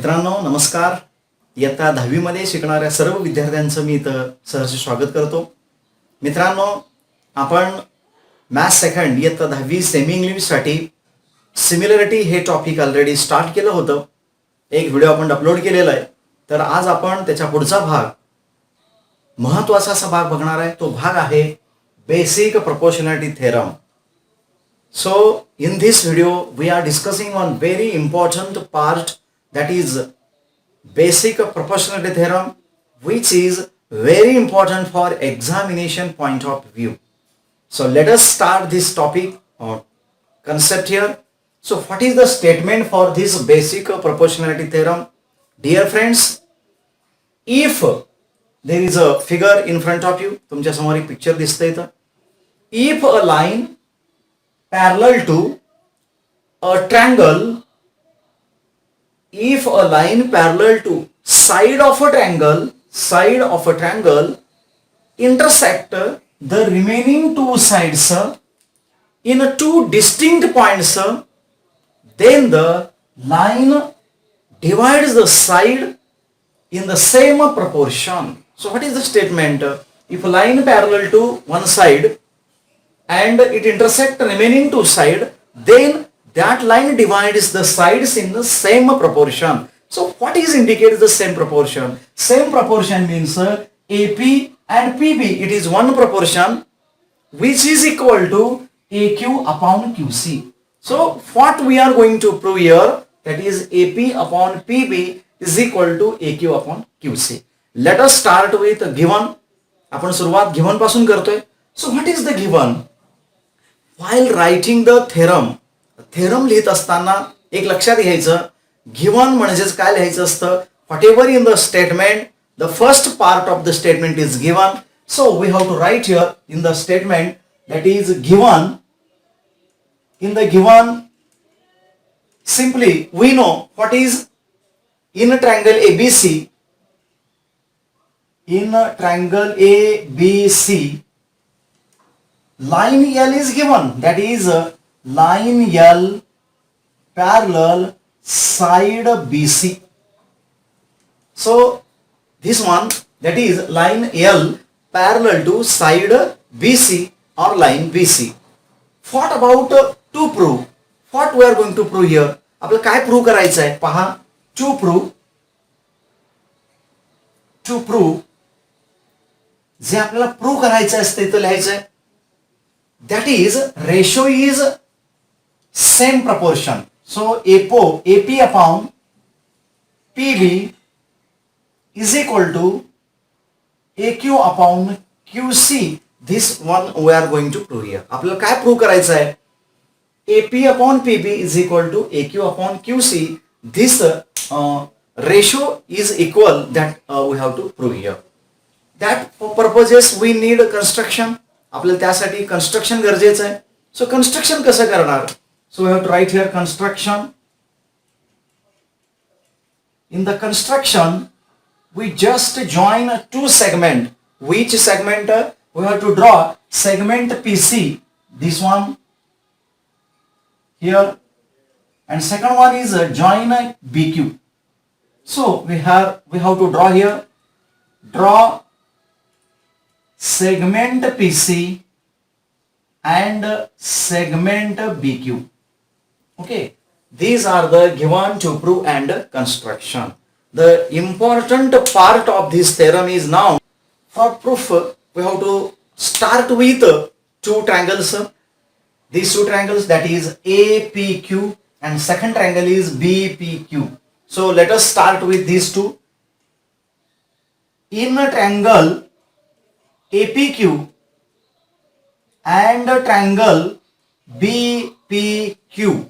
मित्रांनो नमस्कार. इयत्ता 10वी मध्ये शिकणाऱ्या सर्व विद्यार्थ्यांचं मी इथं सहर्ष स्वागत करतो. मित्रांनो, आपण मॅथ्स सेकंड इयत्ता 10वी सेमी इंग्लिशसाठी सिमिलरिटी हे टॉपिक ऑलरेडी स्टार्ट केलं होतं. एक व्हिडिओ आपण अपलोड केलेला आहे. तर आज आपण त्याचा पुढचा भाग, महत्त्वाचा असा भाग बघणार आहे. तो भाग आहे basic proportionality theorem. So in this video we are discussing one very important part, that is basic proportionality theorem, which is very important for examination point of view. So let us start this topic or concept here. So what is the statement for this basic proportionality theorem? Dear friends, if there is a figure in front of you, तुमच्या समोर एक picture दिसतंय इथं. If a line parallel to a triangle, if a line parallel to side of a triangle intersect the remaining two sides in two distinct points, then the line divides the side in the same proportion. So what is the statement? If a line parallel to one side and it intersects the remaining two sides, then that line divides the sides in the same proportion. So what is indicates the same proportion? Same proportion means AP and PB. It is one proportion which is equal to AQ upon QC. So what we are going to prove here, that is AP upon PB is equal to AQ upon QC. Let us start with given. आपण सुरुवात given पासून करतोय. So what is the given? While writing the theorem, theorem लिहित असताना एक लक्षात घ्यायचं, given म्हणजेच काय लिहायचं असतं. Whatever in the statement the first part of the statement is given. So we have to write here in the statement that is given. In the given simply we know what is in a triangle ABC. In a triangle ABC, line L is given, that is line L parallel side BC. So this one, that is line L parallel to side BC or line BC. What about to prove? What we are going to prove here? आपल्याला काय prove करायचं आहे पहा. to prove जे आपल्याला prove करायचं असते इथं लिहायचं आहे, that is ratio is same proportion. So AP upon PB is equal to AQ upon QC. This one we are going to prove here. आपल्याला काय प्रूव्ह करायचं आहे? AP upon PB is equal to AQ upon QC. This ratio is equal, that we have to prove here. That for purposes we need construction. आपल्याला त्यासाठी construction गरजेचं आहे. सो construction कसं करणार? So we have to write here construction. In the construction we just join two segment. which segment? We have to draw segment PC, this one here, and second one is join BQ. So we have to draw here, draw segment PC and segment BQ. Okay, these are the given to prove and construction. The important part of this theorem is now for proof we have to start with two triangles. These two triangles, that is APQ, and second triangle is BPQ. So let us start with these two. In a triangle APQ and a triangle BPQ.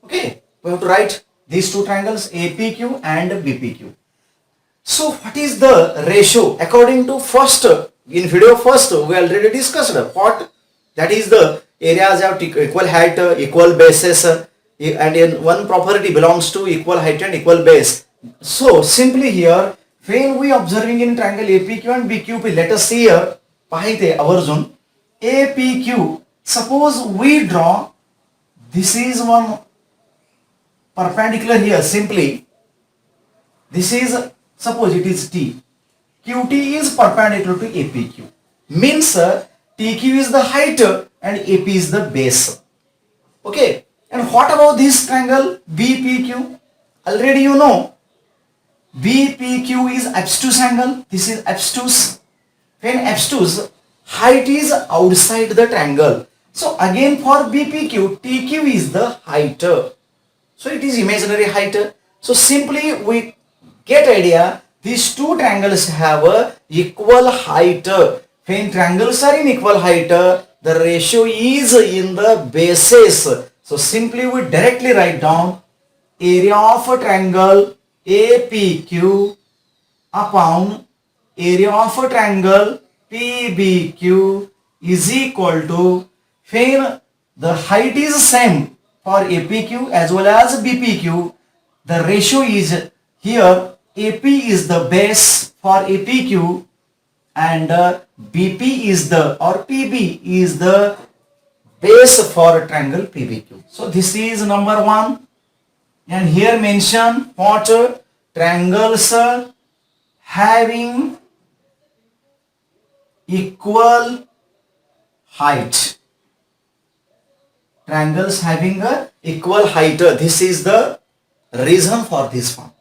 Okay, we have to write these two triangles APQ and BPQ. So what is the ratio according to first? In video first we already discussed what, that is the areas have equal height, equal bases, and in one property belongs to equal height and equal base. So simply here when we observing in triangle APQ and BQP, let us see here, pahite avarjun APQ. Suppose we draw, this is one perpendicular here, simply This is, suppose it is T. QT is perpendicular to APQ. Means TQ is the height and AP is the base. Okay. And what about this triangle BPQ? Already you know BPQ is obtuse angle. This is obtuse. When obtuse, height is outside the triangle. So again for BPQ, TQ is the height. So it is imaginary height. So simply we get idea, these two triangles have a equal height. When triangles are in equal height, the ratio is in the bases. So simply we directly write down area of a triangle APQ upon area of a triangle PBQ is equal to, when the height is same for APQ as well as BPQ, the ratio is here AP is the base for APQ and BP is the, or PB is the base for triangle PBQ. So this is number one. And here mention what triangles having equal height. Triangles having a equal height. This is the reason for this one.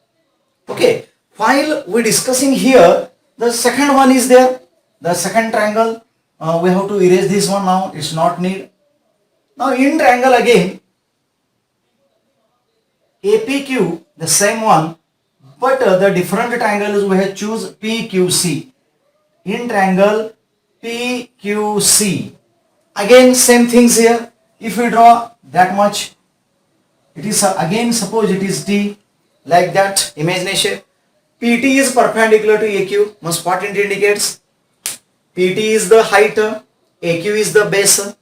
Okay. While we discussing here, the second one is there. The second triangle. We have to erase this one now. It's not need. Now in triangle again, APQ, the same one, but the different triangles we have choose PQC. In triangle PQC, again same things here. If we draw that much, it is again, suppose it is T, like that, imagination. PT is perpendicular to AQ. Most what it indicates? PT is the height, AQ is the base.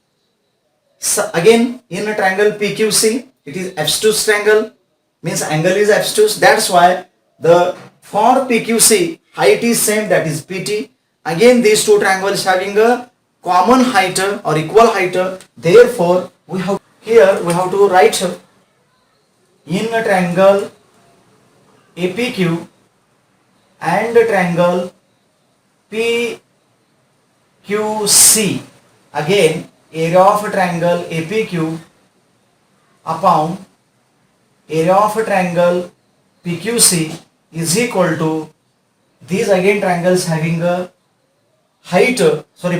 So again in a triangle PQC, it is obtuse triangle, means angle is obtuse. That's why the for PQC height is same, that is PT. Again these two triangles having a common height or equal height. Therefore we have here we have to write in a triangle APQ and a triangle PQC. Again area of a triangle APQ upon area of a triangle PQC is equal to, these again triangles having a height,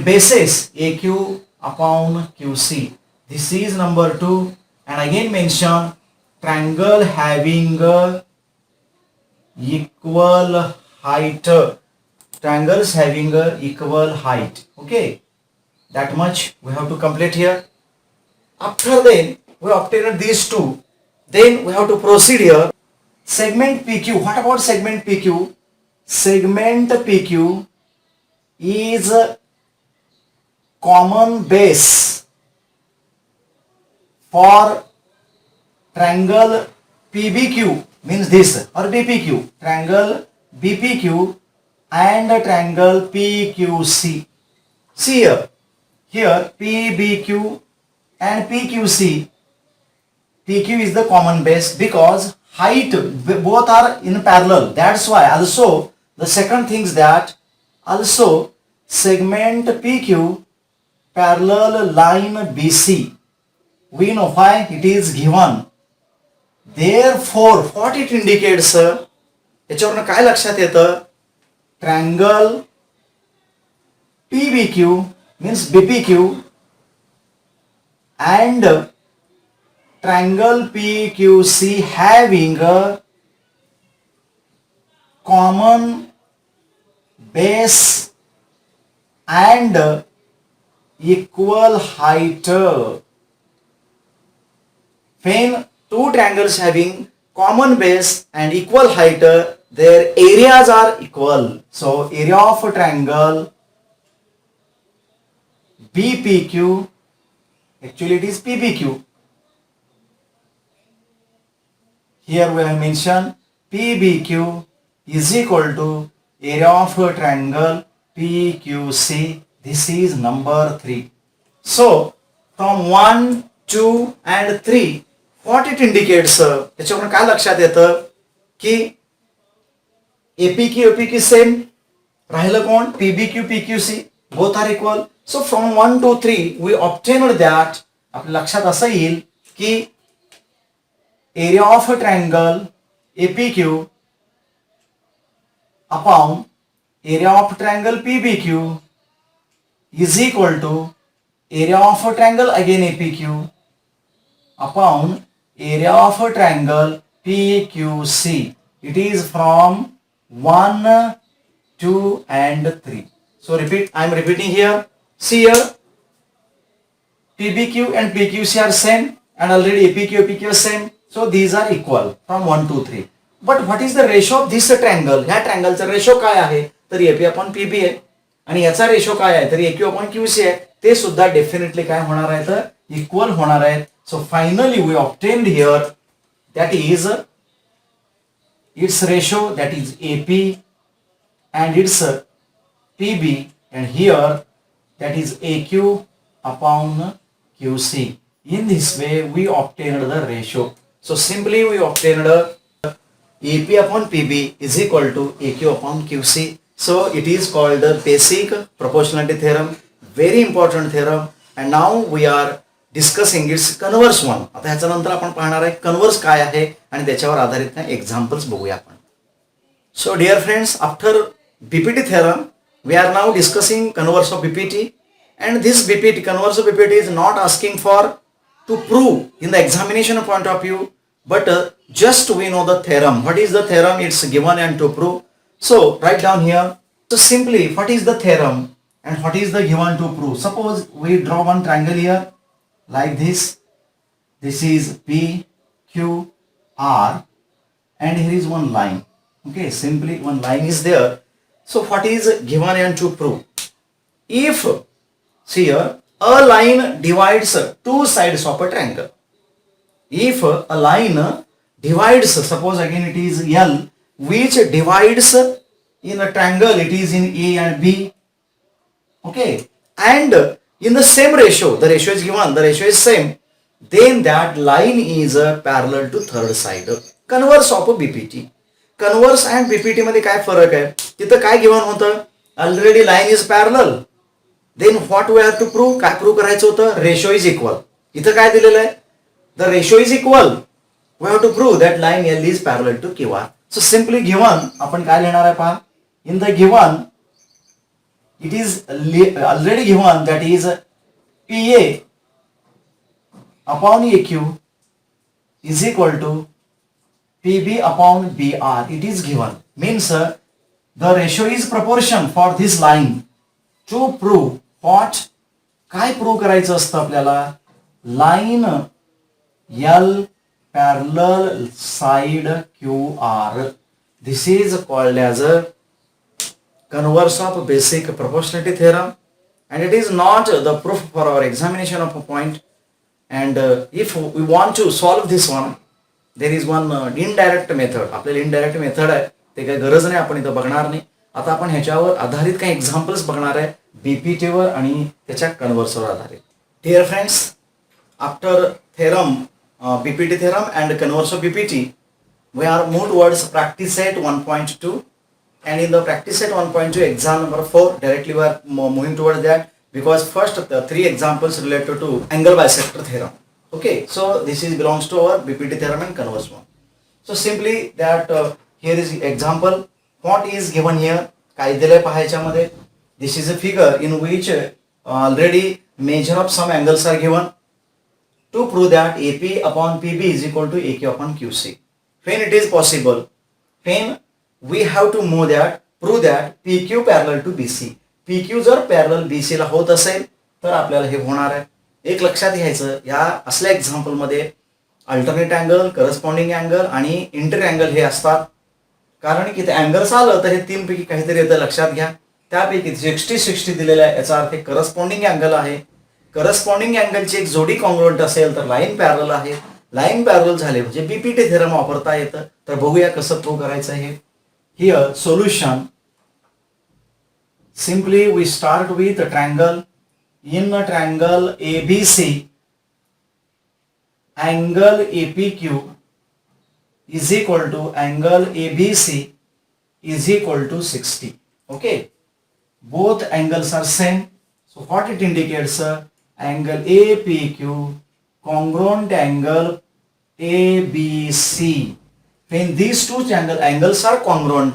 bases AQ upon QC. This is number 2. And again mention triangle having a equal height. Triangles having a equal height. Okay. That much we have to complete here. After then we obtained these two. Then we have to proceed here. Segment PQ. What about segment PQ? Segment PQ is common base for triangle PBQ, means this, or BPQ. Triangle BPQ and triangle PQC. See here. Here PBQ and PQC. PQ is the common base because height both are in parallel. That's why also the second thing is that also segment PQ parallel line BC. We know why it is given. Therefore what it indicates, याच्यावरून काय लक्षात येतं, triangle PBQ means BPQ and triangle PQC having a common base and equal height. When two triangles having common base and equal height, their areas are equal. So area of a triangle BPQ, actually it is PBQ. Here we have mentioned PBQ is equal to area of a triangle PQC. This is number 3. So from 1, 2 and 3 what it indicates, याच्यावरून काय लक्षात येतं की APQ same, राहिलं कोण? PBQ PQC, both are equal. So from 1 to 3 we obtained that, आपल्या लक्षात असं येईल की area of a triangle APQ upon area of triangle PBQ is equal to area of a triangle again APQ upon area of a triangle PQC. It is from 1, 2 and 3. So repeat, I am repeating here. See here, PBQ and PQC are same and already APQ is same. So these are equal from 1 to 3. But what is the ratio of this triangle? ह्या ट्रायंगलचा ratio काय आहे? तर AP upon PB आहे आणि याचा ratio काय आहे? तर AQ upon QC आहे. ते सुद्धा डेफिनेटली काय होणार आहे? तर इक्वल होणार आहे. So finally we obtained here that is its ratio, that is AP and its PB, and here that is AQ upon QC. In this way we obtained the ratio. So simply we obtained AP upon PB is equal to AQ upon QC. So it is called the basic proportionality theorem, very important theorem. And now we are discussing its converse one. आता ह्याच्यानंतर आपण पाहणार आहे converse काय आहे आणि त्याच्यावर आधारित काही एक्झाम्पल्स बघूया आपण. So dear friends, after BPT theorem, we are now discussing converse of BPT, and this BPT, converse of BPT is not asking for to prove in the examination point of view, but just we know the theorem. What is the theorem? It's given and to prove. So write down here. So simply, what is the theorem and what is the given to prove? Suppose we draw one triangle here like this. This is P, Q, R, and here is one line. Okay, simply one line is there. So what is given and to prove? If, see here, a line divides two sides of a triangle. If a line divides, suppose again it is L, which divides in a triangle, it is in A and B. Okay, and in the same ratio, the ratio is given, the ratio is same, then that line is parallel to third side. Converse of BPT. Converse and BPT मध्ये काय फरक आहे? तिथं काय given होतं? Already line is parallel. Then what we have to prove? काय prove करायचं होतं? Ratio is equal. इथं काय दिलेलं आहे? The ratio is equal. We have to prove that line L is parallel to Q R. So simply given आपण काय लिहिणार आहे पहा. In the given it is already given, that is PA upon AQ is equal to PB upon BR. It is given, means the ratio is proportion for this line. To prove what? काय prove करायचं असतं आपल्याला? Line L parallel side QR. This is called as a converse of basic proportionality theorem, and it is not the proof for our examination of a point. And if we want to solve this one, there is one indirect method. आपल्याला indirect method आहे, ते काही गरज नाही, आपण इथं बघणार नाही. आता आपण ह्याच्यावर आधारित काही एक्झाम्पल्स बघणार आहे BPT वर आणि त्याच्या कन्वर्सवर आधारित. Dear friends, after theorem, BPT theorem and converse of BPT, we are moved towards practice set 1.2. And in the practice set 1.2, exam number 4, directly we are moving towards that, because first the 3 examples related to angle bisector theorem. Okay, so this is belongs to our BPT theorem and converse one. So simply that here is example. What is given here? काय दिलंय पाहायच्यामध्ये? This is a figure in which already measure of some angles are given. To prove that AP upon PB is equal to AQ upon QC. When it is possible, when we have to prove that PQ parallel to BC. PQ जर parallel BC ला होत असेल तर आपल्याला हे होणार आहे. एक लक्षात घ्यायचं, या असल्या एक्झाम्पल मध्ये अल्टरनेट अँगल, करस्पॉन्डिंग अँगल आणि इंटर अँगल हे असतात. कारण की ते अँगल्स आलं तर हे 3 पैकी काहीतरी येतं, लक्षात घ्या. त्यापैकी 60-60 दिलेलं आहे, याचा अर्थ करस्पॉन्डिंग अँगल आहे. करस्पॉन्डिंग अँगलची एक जोडी कॉन्ग्रुएंट असेल तर लाईन पॅरलल आहे. लाईन पॅरलल झाले म्हणजे BPT थेरम वापरता येतं. तर बघूया कसं प्रूव्ह करायचं आहे. Here solution, simply we start with a triangle. In a triangle ABC, angle APQ is equal to angle ABC is equal to 60. Okay, both angles are same. So what it indicates? Angle APQ congruent angle ABC. When these two angles are congruent,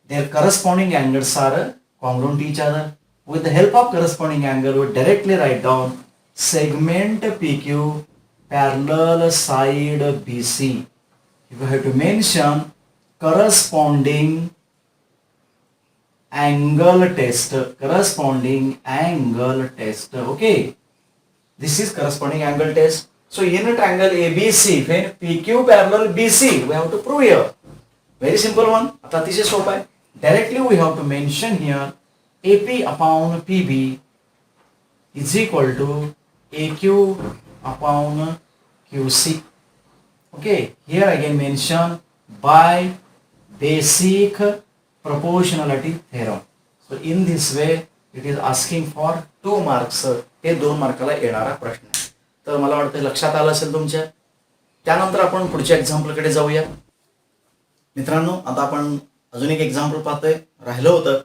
their corresponding angles are congruent to each other. With the help of corresponding angle, we directly write down segment PQ parallel side BC. You have to mention corresponding angle test. Okay, this is corresponding angle test. So in a triangle ABC, when PQ parallel BC, we have to prove here. Very simple one. आता अतिशय सोपा आहे. Directly we have to mention here AP upon PB is equal to AQ upon QC. Okay, here again mention by basic proportionality theorem. So in this way it is asking for 2 marks. हे 2 मार्काला येणारा प्रश्न आहे. तर मला वाटतं लक्षात आलं असेल तुमच्या. त्यानंतर आपण पुढच्या एक्झाम्पल कडे जाऊया. मित्रांनो, आता आपण अजून एक एक्झाम्पल पाहतोय. राहिलं होतं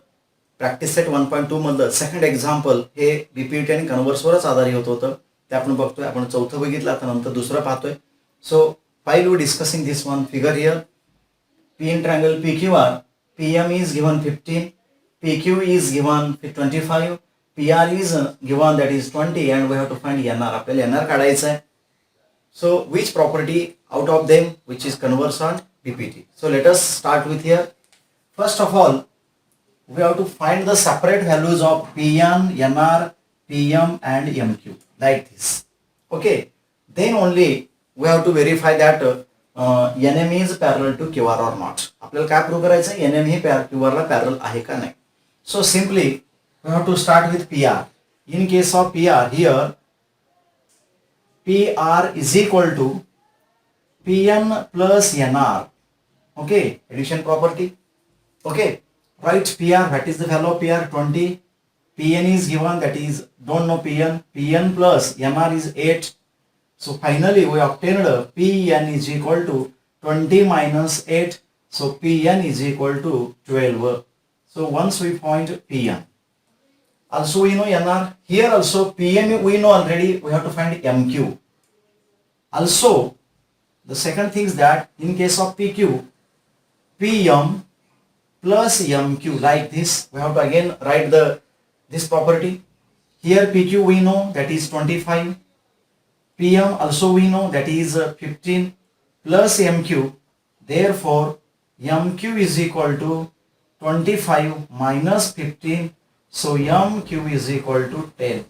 प्रॅक्टिस सेट 1.2 मधलं सेकंड एक्झाम्पल हे बीपीटी आणि कन्व्हर्सवरच आधारित होतं. ते आपण बघतोय. आपण चौथं बघितलं, आता नंतर दुसरं पाहतोय. सो while we discussing this one figure here, P in triangle PQR, PM is given 15, PQ is given 25, PR is given that is 20, and we have to find NR. आपल्याला NR काढायचं आहे. So which property out of them which is converse on BPT? So let us start with here. First of all, we have to find the separate values of PN, NR, PM and MQ like this. Okay, then only we have to verify that NM is parallel to QR or not. आपल्याला काय prove करायचं आहे? NM हे QR ला parallel आहे का नाही. So simply we have to start with PR. In case of PR, here PR is equal to PN plus NR. Okay, addition property. Okay, write PR. What is the value of PR? 20. PN is given, that is don't know PN. PN plus NR is 8. So finally we obtained Pn is equal to 20 minus 8. So Pn is equal to 12. So once we find Pn. Also we know NR. Here also Pn we know already. We have to find MQ. Also the second thing is that in case of PQ, PM plus MQ like this. We have to again write this property. Here PQ we know that is 25. PM also we know that is 15 plus MQ. Therefore, MQ is equal to 25 minus 15. So MQ is equal to 10.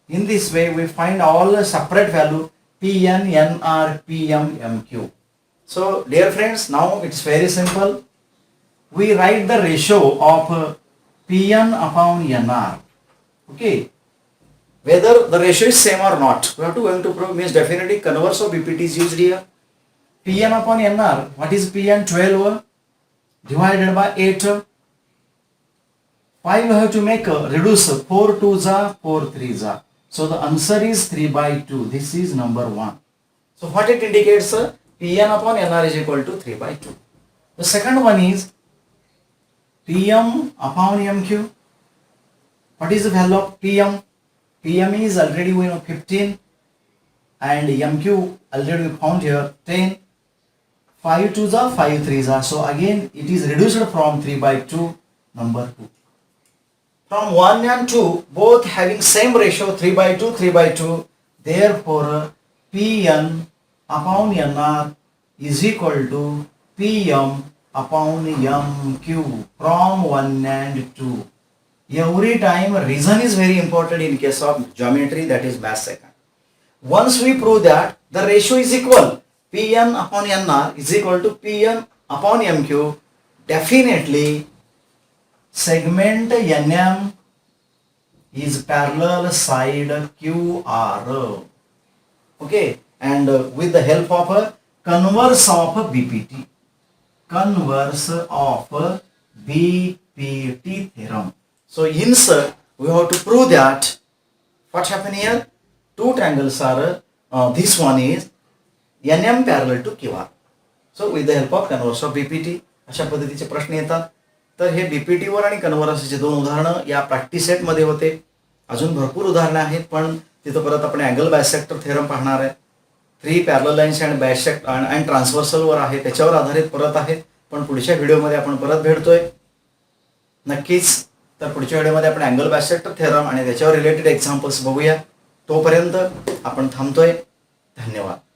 In this way, we find all the separate value PN, NR, PM, MQ. So, dear friends, now it's very simple. We write the ratio of PN upon NR. Okay. Whether the ratio is same or not, we have to going to prove, means definitely converse of BPT is used here. Pn upon NR, what is Pn? 12 divided by 8. 5 we have to make a reduce. 4 2s are 4 3s are. So the answer is 3 by 2. This is number 1. So what it indicates? Pn upon NR is equal to 3 by 2. The second one is PM upon MQ. What is the value of PM? PM is already we know 15 and MQ already we found here 10. 5 2s are 5 3s are. So again it is reduced from 3 by 2, number 2. From 1 and 2 both having same ratio 3 by 2 3 by 2. Therefore Pn upon NR is equal to PM upon MQ from 1 and 2. Every time reason is very important in case of geometry, that is math second. Once we prove that the ratio is equal, Pn upon NR is equal to Pn upon MQ, definitely segment NM is parallel side QR. Okay, and with the help of a converse of BPT. Converse of BPT theorem. So insert, we have to prove that what happened here? Two triangles are, this one is NM parallel to QR. So with the help of converse of BPT. अशा पद्धतीचे प्रश्न येतात. तर हे बीपीटीवर आणि कन्व्हर्सचे 2 उदाहरणं या practice सेटमध्ये होते. अजून भरपूर उदाहरणं आहेत, पण तिथं परत आपण अँगल बायसेक्टर थेरम पाहणार आहे. 3 parallel lines and bisect and ट्रान्सव्हर्सलवर आहे, त्याच्यावर आधारित परत आहेत. पण पुढच्या व्हिडिओमध्ये आपण परत भेटतोय नक्कीच. तर पुढच्या व्हिडिओमध्ये आपण अँगल बायसेक्टर थेरम आणि त्याच्यावर रिलेटेड एक्झाम्पल्स बघूया. तोपर्यंत आपण थांबतोय. धन्यवाद.